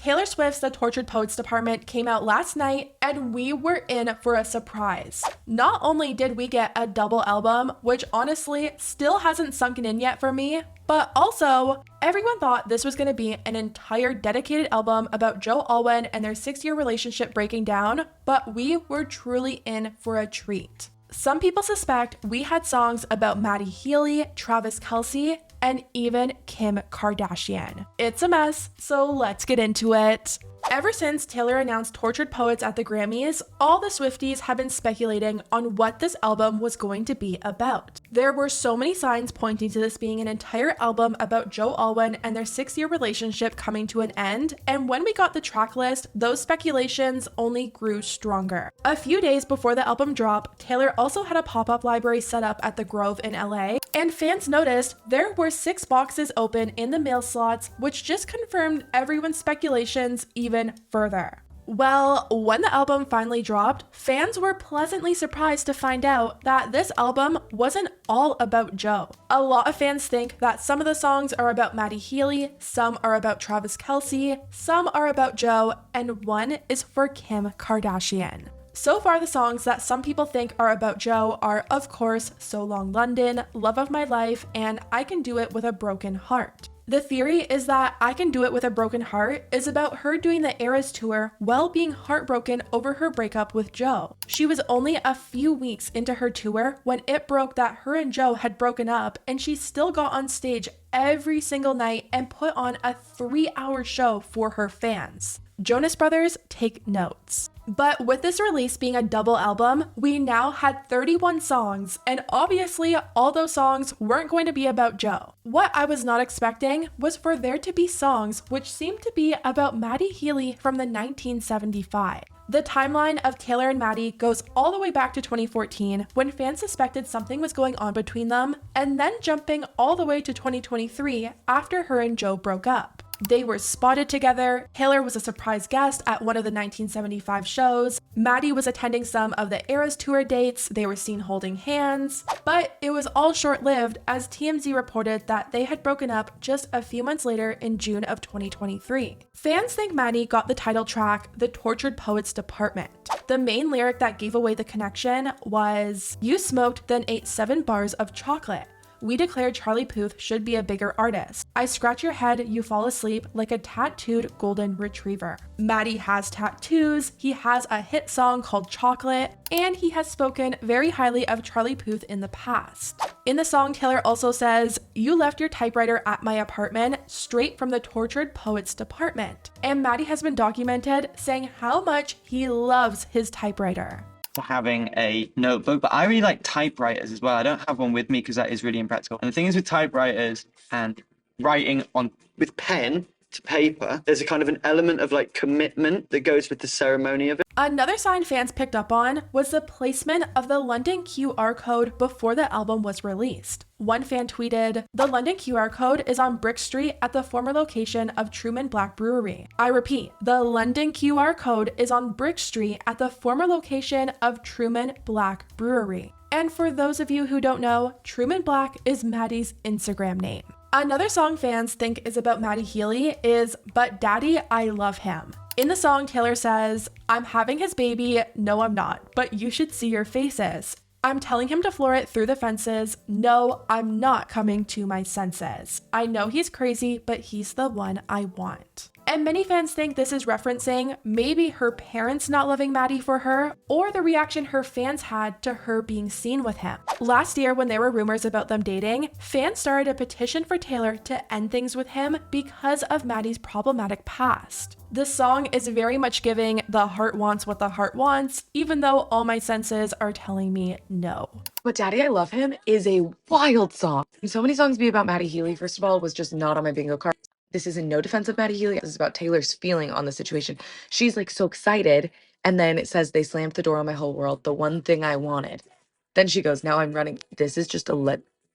Taylor Swift's The Tortured Poets Department came out last night, and we were in for a surprise. Not only did we get a double album, which honestly still hasn't sunken in yet for me, but also everyone thought this was going to be an entire dedicated album about Joe Alwyn and their 6-year relationship breaking down, but we were truly in for a treat. Some people suspect we had songs about Matty Healy, Travis Kelce, and even Kim Kardashian. It's a mess, so let's get into it. Ever since Taylor announced Tortured Poets at the Grammys, all the Swifties have been speculating on what this album was going to be about. There were so many signs pointing to this being an entire album about Joe Alwyn and their 6-year relationship coming to an end, and when we got the track list, those speculations only grew stronger. A few days before the album drop, Taylor also had a pop-up library set up at the Grove in LA, and fans noticed there were 6 boxes open in the mail slots, which just confirmed everyone's speculations even further. Well, when the album finally dropped, fans were pleasantly surprised to find out that this album wasn't all about Joe. A lot of fans think that some of the songs are about Matty Healy, some are about Travis Kelce, some are about Joe, and one is for Kim Kardashian. So far, the songs that some people think are about Joe are, of course, So Long London, Love of My Life, and I Can Do It With a Broken Heart. The theory is that I Can Do It With a Broken Heart is about her doing the Eras tour while being heartbroken over her breakup with Joe. She was only a few weeks into her tour when it broke that her and Joe had broken up, and she still got on stage every single night and put on a 3-hour show for her fans. Jonas Brothers, take notes. But with this release being a double album, we now had 31 songs, and obviously all those songs weren't going to be about Joe. What I was not expecting was for there to be songs which seemed to be about Matty Healy from the 1975. The timeline of Taylor and Matty goes all the way back to 2014 when fans suspected something was going on between them, and then jumping all the way to 2023 after her and Joe broke up. They were spotted together. Taylor was a surprise guest at one of the 1975 shows. Matty was attending some of the Eras tour dates. They were seen holding hands, but it was all short-lived as TMZ reported that they had broken up just a few months later in June of 2023. Fans think Matty got the title track, The Tortured Poets Department. The main lyric that gave away the connection was, "You smoked, then ate 7 bars of chocolate. We declared Charlie Puth should be a bigger artist. I scratch your head, you fall asleep like a tattooed golden retriever." Matty has tattoos, he has a hit song called Chocolate, and he has spoken very highly of Charlie Puth in the past. In the song, Taylor also says, "You left your typewriter at my apartment, straight from the Tortured Poets Department." And Matty has been documented saying how much he loves his typewriter. Having a notebook, but I really like typewriters as well. I don't have one with me because that is really impractical. And the thing is with typewriters and writing on with pen to paper, there's a kind of an element of like commitment that goes with the ceremony of it. Another sign fans picked up on was the placement of the London QR code before the album was released. One fan tweeted, "The London QR code is on Brick Street at the former location of Truman Black Brewery." I repeat, the London QR code is on Brick Street at the former location of Truman Black Brewery. And for those of you who don't know, Truman Black is Matty's Instagram name. Another song fans think is about Matty Healy is But Daddy, I Love Him. In the song, Taylor says, "I'm having his baby, no I'm not, but you should see your faces. I'm telling him to floor it through the fences. No, I'm not coming to my senses. I know he's crazy, but he's the one I want." And many fans think this is referencing maybe her parents not loving Matty for her, or the reaction her fans had to her being seen with him. Last year, when there were rumors about them dating, fans started a petition for Taylor to end things with him because of Matty's problematic past. The song is very much giving the heart wants what the heart wants, even though all my senses are telling me no. But Daddy, I Love Him is a wild song. So many songs be about Matty Healy, first of all, was just not on my bingo card. This is in no defense of Matty Healy. This is about Taylor's feeling on the situation. She's like so excited. And then it says, "They slammed the door on my whole world. The one thing I wanted." Then she goes, "Now I'm running." This is just a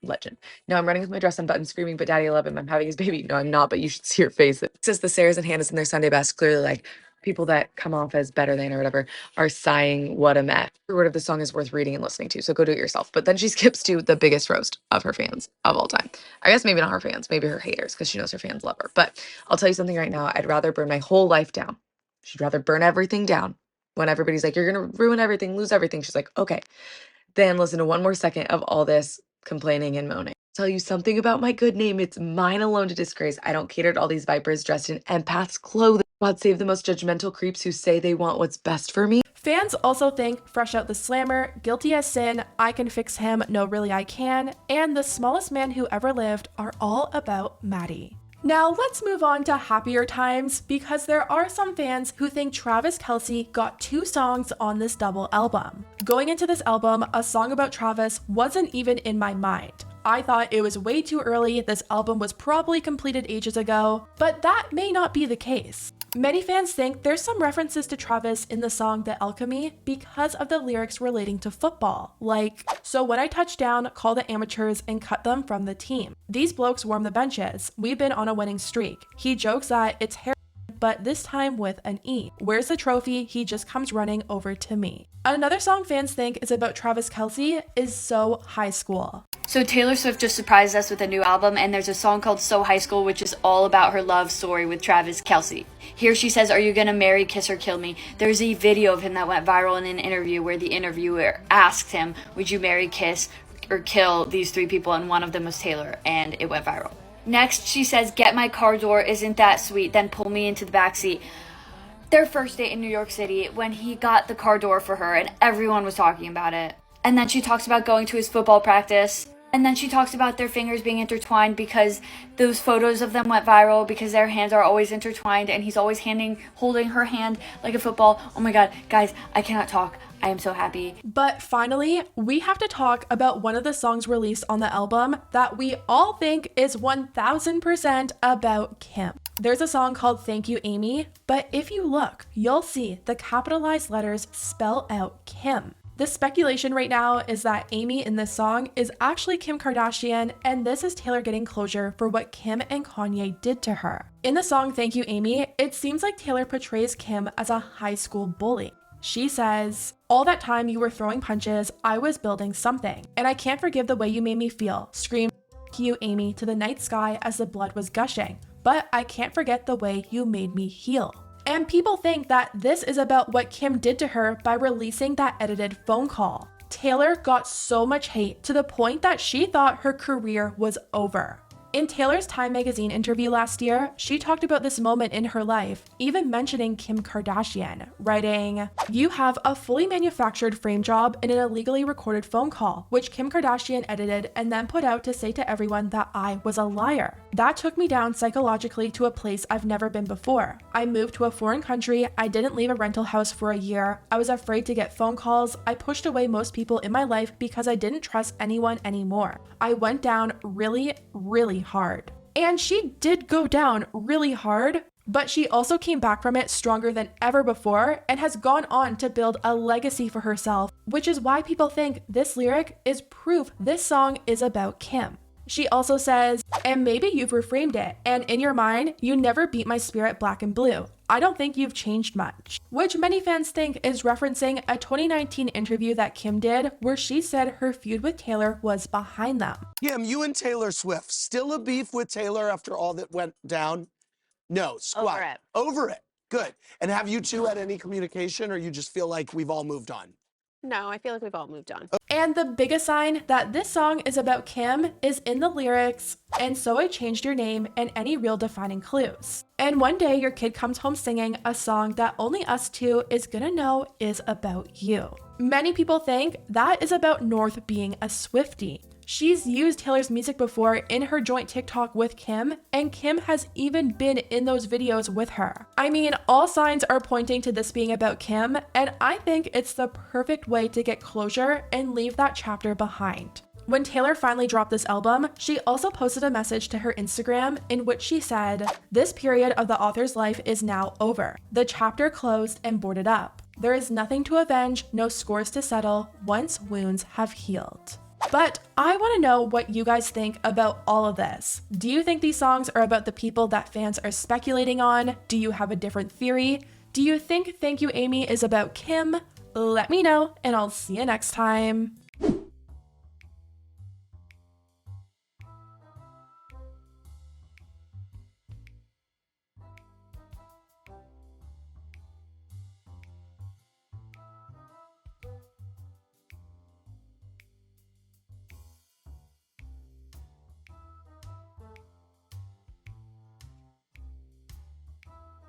legend. "Now I'm running with my dress unbuttoned, screaming, but Daddy, I love him. I'm having his baby. No, I'm not, but you should see her face." It says the Sarahs and Hannahs in their Sunday best, clearly like people that come off as better than or whatever are sighing what a mess. Every word of the song is worth reading and listening to, so go do it yourself. But then she skips to the biggest roast of her fans of all time. I guess maybe not her fans, maybe her haters, because she knows her fans love her. But I'll tell you something right now. I'd rather burn my whole life down. She'd rather burn everything down when everybody's like, you're going to ruin everything, lose everything. She's like, okay. Then listen to one more second of all this complaining and moaning. Tell you something about my good name. It's mine alone to disgrace. I don't cater to all these vipers dressed in empaths' clothing. God save the most judgmental creeps who say they want what's best for me. Fans also think Fresh Out the Slammer, Guilty as Sin, I Can Fix Him, No Really I Can, and The Smallest Man Who Ever Lived are all about Matty. Now let's move on to happier times, because there are some fans who think Travis Kelce got 2 songs on this double album. Going into this album, a song about Travis wasn't even in my mind. I thought it was way too early, this album was probably completed ages ago, but that may not be the case. Many fans think there's some references to Travis in the song The Alchemy because of the lyrics relating to football, like, so when I touch down, call the amateurs and cut them from the team. These blokes warm the benches, we've been on a winning streak. He jokes that it's hair, but this time with an E. Where's the trophy? He just comes running over to me. Another song fans think is about Travis Kelce is So High School. So Taylor Swift just surprised us with a new album, and there's a song called So High School, which is all about her love story with Travis Kelce. Here she says, are you gonna marry, kiss, or kill me? There's a video of him that went viral in an interview where the interviewer asked him, would you marry, kiss, or kill these 3 people? And one of them was Taylor, and it went viral. Next, she says, get my car door, isn't that sweet? Then pull me into the backseat. Their first date in New York City, when he got the car door for her, and everyone was talking about it. And then she talks about going to his football practice. And then she talks about their fingers being intertwined because those photos of them went viral because their hands are always intertwined and he's always holding her hand like a football. Oh my God, guys, I cannot talk. I am so happy. But finally, we have to talk about one of the songs released on the album that we all think is 1000% about Kim. There's a song called Thank You Amy, but if you look, you'll see the capitalized letters spell out Kim. The speculation right now is that Amy in this song is actually Kim Kardashian, and this is Taylor getting closure for what Kim and Kanye did to her. In the song Thank You Amy, it seems like Taylor portrays Kim as a high school bully. She says, all that time you were throwing punches, I was building something, and I can't forgive the way you made me feel. Scream Thank you Amy to the night sky as the blood was gushing, but I can't forget the way you made me heal. And people think that this is about what Kim did to her by releasing that edited phone call. Taylor got so much hate to the point that she thought her career was over. In Taylor's Time magazine interview last year, she talked about this moment in her life, even mentioning Kim Kardashian, writing, you have a fully manufactured frame job in an illegally recorded phone call, which Kim Kardashian edited and then put out to say to everyone that I was a liar. That took me down psychologically to a place I've never been before. I moved to a foreign country, I didn't leave a rental house for a year, I was afraid to get phone calls, I pushed away most people in my life because I didn't trust anyone anymore. I went down really hard. And she did go down really hard, but she also came back from it stronger than ever before and has gone on to build a legacy for herself, which is why people think this lyric is proof this song is about Kim. She also says, and maybe you've reframed it, and in your mind, you never beat my spirit black and blue. I don't think you've changed much, which many fans think is referencing a 2019 interview that Kim did where she said her feud with Taylor was behind them. Kim, you and Taylor Swift, still a beef with Taylor after all that went down? No, squat. Over it. Over it. Good. And have you two had any communication, or you just feel like we've all moved on? No, I feel like we've all moved on. And the biggest sign that this song is about Kim is in the lyrics, and so I changed your name and any real defining clues. And one day your kid comes home singing a song that only us two is gonna know is about you. Many people think that is about North being a Swiftie. She's used Taylor's music before in her joint TikTok with Kim, and Kim has even been in those videos with her. I mean, all signs are pointing to this being about Kim, and I think it's the perfect way to get closure and leave that chapter behind. When Taylor finally dropped this album, she also posted a message to her Instagram in which she said, "This period of the author's life is now over. The chapter closed and boarded up. There is nothing to avenge, no scores to settle, once wounds have healed." But I want to know what you guys think about all of this. Do you think these songs are about the people that fans are speculating on? Do you have a different theory? Do you think Thank You Amy is about Kim? Let me know, and I'll see you next time.